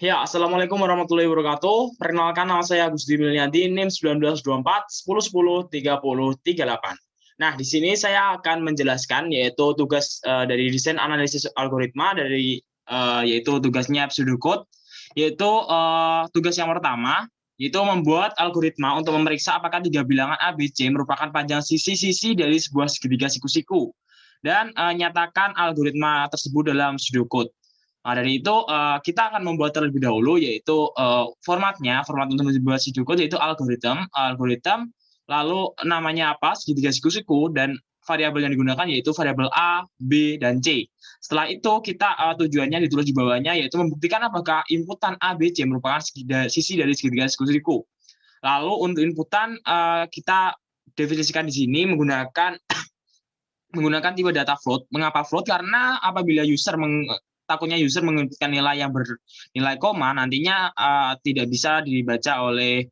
Ya, Assalamualaikum warahmatullahi wabarakatuh. Perkenalkan, nama saya Agus Dwi Milyanti, NIM 1924 10 10 30 38. Nah, di sini saya akan menjelaskan yaitu tugas dari desain analisis algoritma dari yaitu tugasnya pseudocode, yaitu tugas yang pertama yaitu membuat algoritma untuk memeriksa apakah tiga bilangan A, B, C merupakan panjang sisi-sisi dari sebuah segitiga siku-siku dan nyatakan algoritma tersebut dalam pseudocode. Nah, dari itu kita akan membuat terlebih dahulu yaitu format untuk membuat pseudocode yaitu algoritma, lalu namanya apa, segitiga siku-siku, dan variabel yang digunakan yaitu variabel A, B, dan C. Setelah itu kita tujuannya ditulis di bawahnya yaitu membuktikan apakah inputan A, B, C merupakan sisi dari segitiga siku-siku. Lalu untuk inputan kita definisikan di sini menggunakan tipe data float. Mengapa float? Karena apabila takutnya user menginputkan nilai yang bernilai koma, nantinya tidak bisa dibaca oleh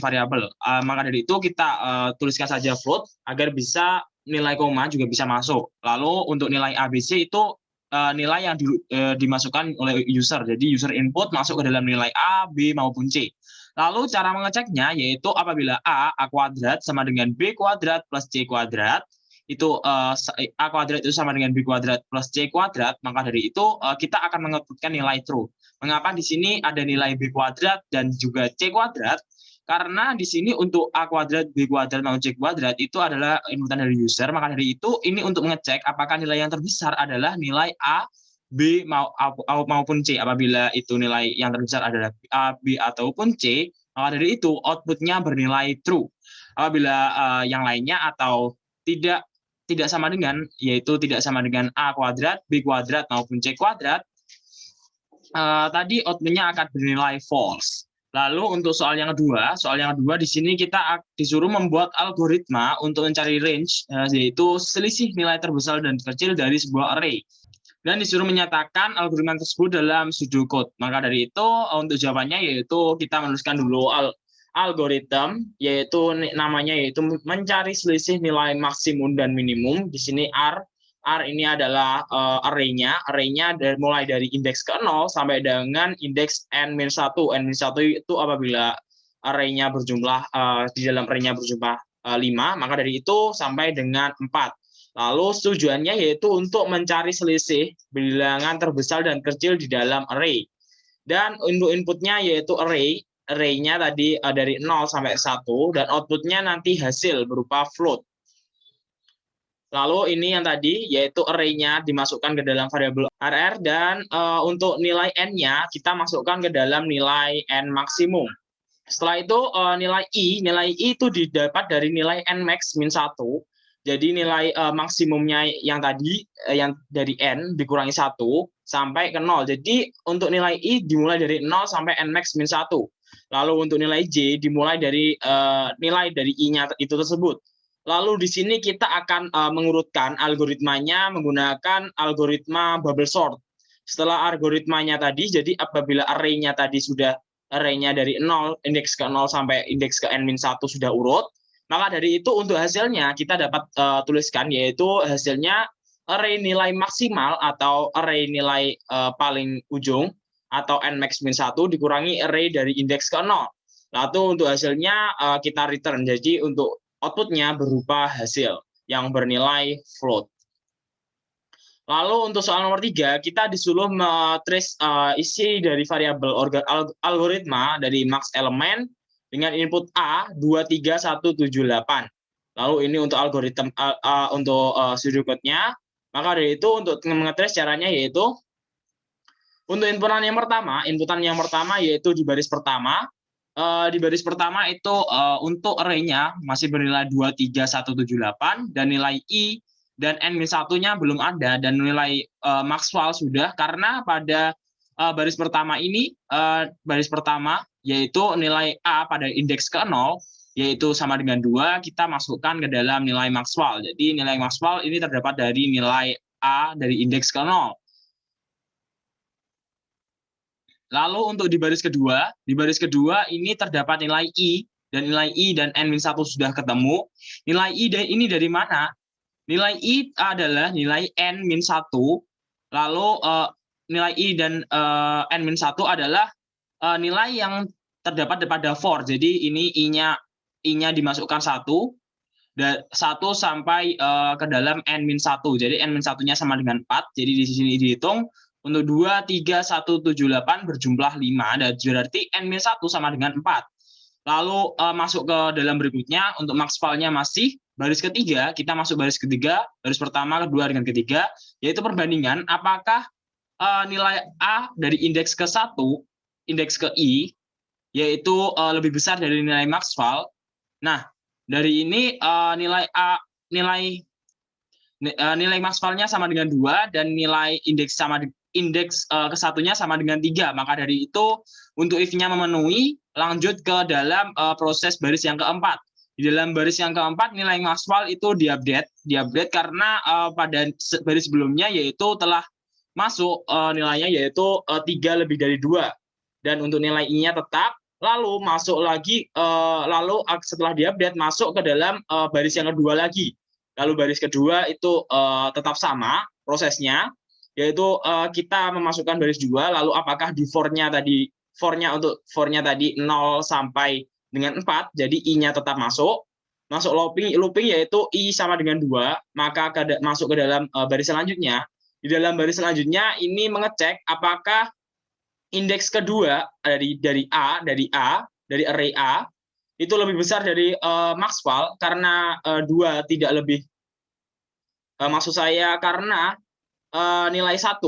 variabel. Maka dari itu kita tuliskan saja float agar bisa nilai koma juga bisa masuk. Lalu untuk nilai ABC itu nilai yang dimasukkan oleh user. Jadi user input masuk ke dalam nilai A, B maupun C. Lalu cara mengeceknya yaitu apabila A kuadrat sama dengan B kuadrat plus C kuadrat, itu A kuadrat itu sama dengan B kuadrat plus C kuadrat, maka dari itu kita akan menginputkan nilai true. Mengapa di sini ada nilai B kuadrat dan juga C kuadrat? Karena di sini untuk A kuadrat, B kuadrat, maupun C kuadrat itu adalah inputan dari user, maka dari itu ini untuk mengecek apakah nilai yang terbesar adalah nilai A, B maupun C. Apabila itu nilai yang terbesar adalah A, B ataupun C, maka dari itu outputnya bernilai true. Apabila yang lainnya atau tidak sama dengan, yaitu tidak sama dengan A kuadrat, B kuadrat, maupun C kuadrat, tadi outputnya akan bernilai false. Lalu untuk soal yang kedua di sini kita disuruh membuat algoritma untuk mencari range, yaitu selisih nilai terbesar dan terkecil dari sebuah array. Dan disuruh menyatakan algoritma tersebut dalam pseudocode. Maka dari itu untuk jawabannya yaitu kita menuliskan dulu algoritma, yaitu namanya yaitu mencari selisih nilai maksimum dan minimum. Di sini R ini adalah array-nya mulai dari indeks ke 0 sampai dengan indeks n-1. N-1 itu apabila array-nya berjumlah di dalam array-nya berjumlah 5, maka dari itu sampai dengan 4. Lalu tujuannya yaitu untuk mencari selisih bilangan terbesar dan kecil di dalam array. Dan untuk inputnya yaitu array-nya tadi dari 0 sampai 1, dan outputnya nanti hasil berupa float. Lalu ini yang tadi yaitu array-nya dimasukkan ke dalam variabel RR, dan untuk nilai n-nya kita masukkan ke dalam nilai n maksimum. Setelah itu nilai I itu didapat dari nilai n max min 1. Jadi nilai maksimumnya yang tadi yang dari n dikurangi 1 sampai ke 0. Jadi untuk nilai I dimulai dari 0 sampai n max min 1. Lalu untuk nilai J dimulai dari nilai dari I-nya itu tersebut. Lalu di sini kita akan mengurutkan algoritmanya menggunakan algoritma bubble sort. Setelah algoritmanya tadi, jadi apabila array-nya tadi sudah array-nya dari 0, indeks ke 0 sampai indeks ke n-1 sudah urut, maka dari itu untuk hasilnya kita dapat tuliskan yaitu hasilnya array nilai maksimal atau array nilai paling ujung atau n max min 1 dikurangi array dari indeks ke 0. Nah, itu untuk hasilnya kita return. Jadi untuk outputnya berupa hasil yang bernilai float. Lalu untuk soal nomor 3, kita disuruh trace isi dari variabel algoritma dari max elemen dengan input A 23178. Lalu ini untuk algoritma untuk pseudocode-nya. Maka dari itu untuk mengetrace caranya yaitu untuk inputan yang pertama yaitu di baris pertama. Di baris pertama itu untuk array-nya masih bernilai 23178 dan nilai I dan n-1-nya belum ada, dan nilai Maxwell sudah, karena pada baris pertama ini yaitu nilai A pada indeks ke 0 yaitu sama dengan 2, kita masukkan ke dalam nilai Maxwell. Jadi nilai Maxwell ini terdapat dari nilai A dari indeks ke 0. Lalu untuk di baris kedua ini terdapat nilai I, dan nilai I dan n-1 sudah ketemu. Nilai I ini dari mana? Nilai I adalah nilai n-1, lalu nilai I dan N-1 adalah nilai yang terdapat pada for. Jadi ini I-nya dimasukkan 1 sampai ke dalam N-1. Jadi N-1-nya sama dengan 4. Jadi di sini dihitung untuk 2, 3, 1, 7, 8 berjumlah 5. Dan berarti N-1 sama dengan 4. Lalu masuk ke dalam berikutnya, untuk maksimalnya masih baris ketiga, kita masuk baris ketiga, baris pertama, kedua, dengan ketiga, yaitu perbandingan apakah nilai A dari indeks ke 1, indeks ke I, yaitu lebih besar dari nilai maksimal. Nah, dari ini nilai maksimalnya sama dengan 2 dan nilai indeks ke-1-nya sama dengan 3. Maka dari itu untuk if-nya memenuhi, lanjut ke dalam proses baris yang keempat. Di dalam baris yang keempat nilai maksimal itu diupdate karena pada baris sebelumnya yaitu telah masuk nilainya yaitu 3 lebih dari 2. Dan untuk nilai I-nya tetap, lalu masuk lagi lalu setelah diupdate masuk ke dalam baris yang kedua lagi. Lalu baris kedua itu tetap sama prosesnya, yaitu kita memasukkan baris 2, lalu apakah di for-nya tadi 0 sampai dengan 4, jadi I-nya tetap masuk looping yaitu I sama dengan 2, maka masuk ke dalam baris selanjutnya. Di dalam baris selanjutnya ini mengecek apakah indeks kedua dari array A itu lebih besar dari maksimal karena 2 tidak lebih. Maksud saya karena nilai 1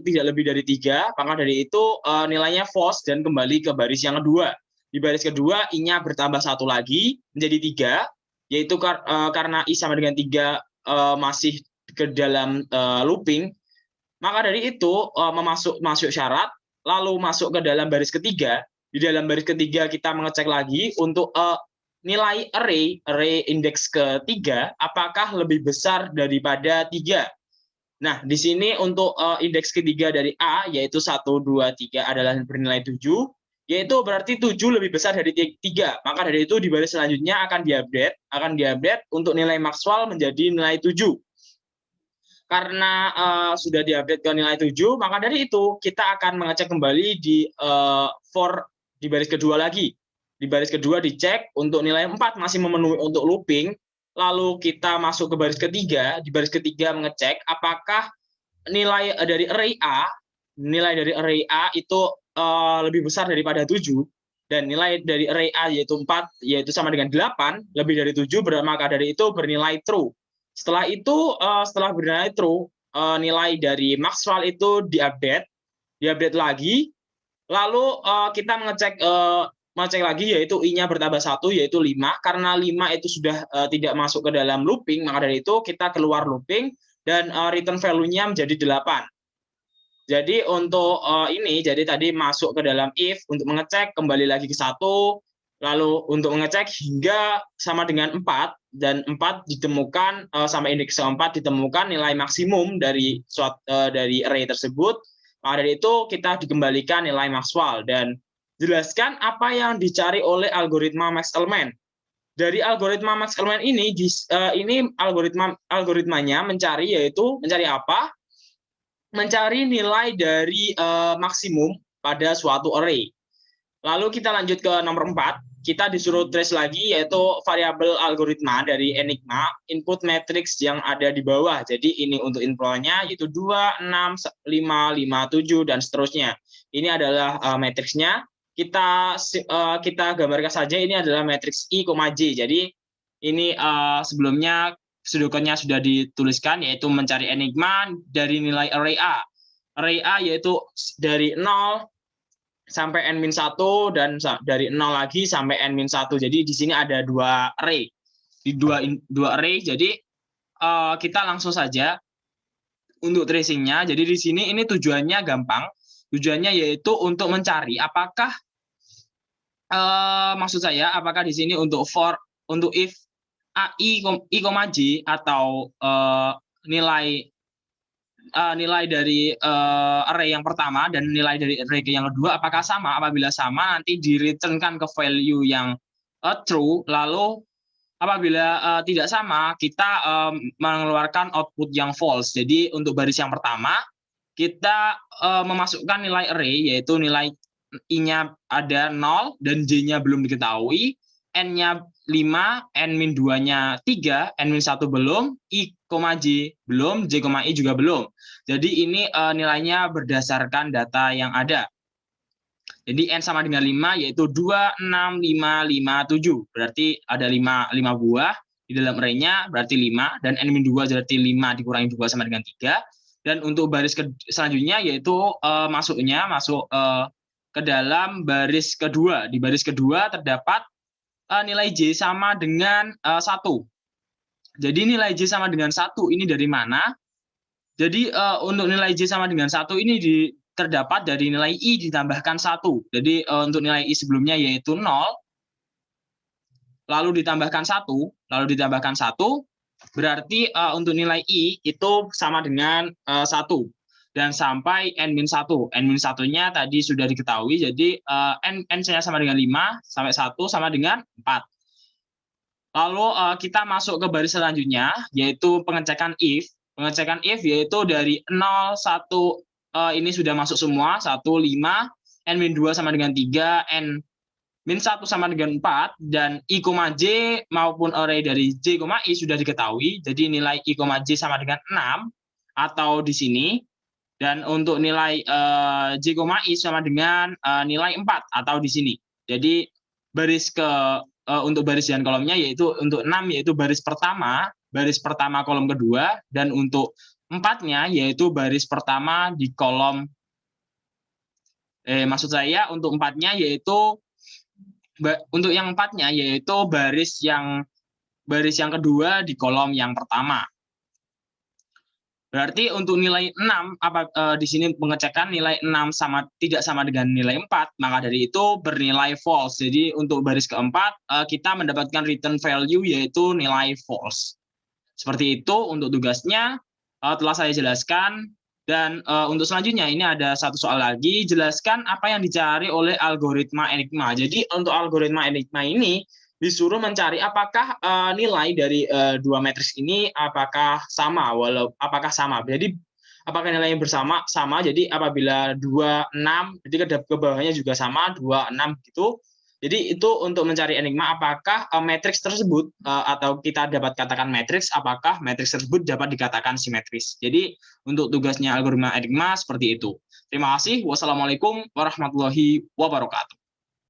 tidak lebih dari 3, maka dari itu nilainya false dan kembali ke baris yang kedua. Di baris kedua I-nya bertambah 1 lagi menjadi 3, yaitu karena I sama dengan 3 masih ke dalam looping. Maka dari itu masuk syarat, lalu masuk ke dalam baris ketiga. Di dalam baris ketiga kita mengecek lagi untuk nilai array indeks ketiga apakah lebih besar daripada 3. Nah, di sini untuk indeks ketiga dari A yaitu 1, 2, 3 adalah bernilai 7, yaitu berarti 7 lebih besar dari 3. Maka dari itu di baris selanjutnya akan diupdate untuk nilai maksimal menjadi nilai 7. Karena sudah diupdate ke nilai 7, maka dari itu kita akan mengecek kembali di for di baris kedua lagi. Di baris kedua dicek untuk nilai 4 masih memenuhi untuk looping, lalu kita masuk ke baris ketiga. Di baris ketiga mengecek apakah nilai dari array A itu lebih besar daripada 7, dan nilai dari array A yaitu 4 yaitu sama dengan 8 lebih dari 7, maka dari itu bernilai true. Setelah itu setelah bernilai true, nilai dari maksimal itu diupdate lagi, lalu kita mengecek lagi yaitu I-nya bertambah 1 yaitu 5. Karena 5 itu sudah tidak masuk ke dalam looping, maka dari itu kita keluar looping dan return value-nya menjadi 8. Jadi untuk jadi tadi masuk ke dalam if untuk mengecek, kembali lagi ke 1, lalu untuk mengecek hingga sama dengan 4, dan 4 ditemukan sampai indeks 4 ditemukan nilai maksimum dari array tersebut. Maka dari itu kita dikembalikan nilai maksimal. Dan jelaskan apa yang dicari oleh algoritma max element. Dari algoritma max element ini algoritmanya mencari apa? Mencari nilai dari maksimum pada suatu array. Lalu kita lanjut ke nomor 4. Kita disuruh trace lagi yaitu variabel algoritma dari Enigma, input matrix yang ada di bawah. Jadi ini untuk infonya yaitu 2, 6, 5, 5, 7 dan seterusnya. Ini adalah matriksnya. Kita gambarkan saja ini adalah matriks I, J. Jadi ini sebelumnya pseudocode-nya sudah dituliskan yaitu mencari Enigma dari nilai array A. Array A yaitu dari 0 sampai N-1 dan dari 0 lagi sampai N-1. Jadi di sini ada 2 array. Di dua array, jadi kita langsung saja untuk tracing-nya. Jadi di sini ini tujuannya gampang. Tujuannya yaitu untuk mencari apakah maksud saya apakah di sini untuk if I, J atau nilai dari array yang pertama dan nilai dari array yang kedua apakah sama. Apabila sama nanti di-returnkan ke value yang true, lalu apabila tidak sama kita mengeluarkan output yang false. Jadi untuk baris yang pertama kita memasukkan nilai array, yaitu nilai I-nya ada 0 dan J-nya belum diketahui, N-nya 5, N-2-nya 3, N-1 belum, I, J belum, J, I juga belum. Jadi ini nilainya berdasarkan data yang ada. Jadi N sama dengan 5, yaitu 2, 6, 5, 5, 7. Berarti ada 5 buah di dalam array-nya, berarti 5. Dan N-2 berarti 5 dikurangi 2 sama dengan 3. Dan untuk baris selanjutnya, yaitu masuk ke dalam baris kedua. Di baris kedua terdapat nilai J sama dengan 1. Jadi nilai J sama dengan 1 ini dari mana? Jadi untuk nilai J sama dengan 1 ini terdapat dari nilai I ditambahkan 1. Jadi untuk nilai I sebelumnya yaitu 0, lalu ditambahkan 1, berarti untuk nilai I itu sama dengan 1. Dan sampai N-1. N-1-nya tadi sudah diketahui, jadi N-nya sama dengan 5, sampai 1 sama dengan 4. Lalu kita masuk ke baris selanjutnya, yaitu pengecekan if. Pengecekan if yaitu dari 0, 1, ini sudah masuk semua, 1, 5, N-2 sama dengan 3, N-1 sama dengan 4, dan I, J maupun array dari J, I sudah diketahui, jadi nilai I, J sama dengan 6, atau di sini, dan untuk nilai J, I sama dengan nilai 4, atau di sini. Jadi untuk baris dan kolomnya yaitu untuk 6 yaitu baris pertama kolom kedua, dan untuk 4-nya yaitu baris pertama di kolom maksud saya untuk 4-nya yaitu untuk yang 4-nya yaitu baris yang kedua di kolom yang pertama. Berarti untuk nilai 6 di sini pengecekan nilai 6 tidak sama dengan nilai 4, maka dari itu bernilai false. Jadi untuk baris keempat kita mendapatkan return value yaitu nilai false. Seperti itu untuk tugasnya telah saya jelaskan. Dan untuk selanjutnya ini ada satu soal lagi, jelaskan apa yang dicari oleh algoritma Enigma. Jadi untuk algoritma Enigma ini disuruh mencari apakah nilai dari dua matriks ini apakah sama, jadi apakah nilainya sama, jadi apabila 2, 6, jadi ke bawahnya juga sama, 2, 6 gitu. Jadi itu untuk mencari enigma apakah matriks tersebut atau kita dapat katakan matriks, apakah matriks tersebut dapat dikatakan simetris. Jadi untuk tugasnya algoritma enigma seperti itu. Terima kasih. Wassalamualaikum warahmatullahi wabarakatuh.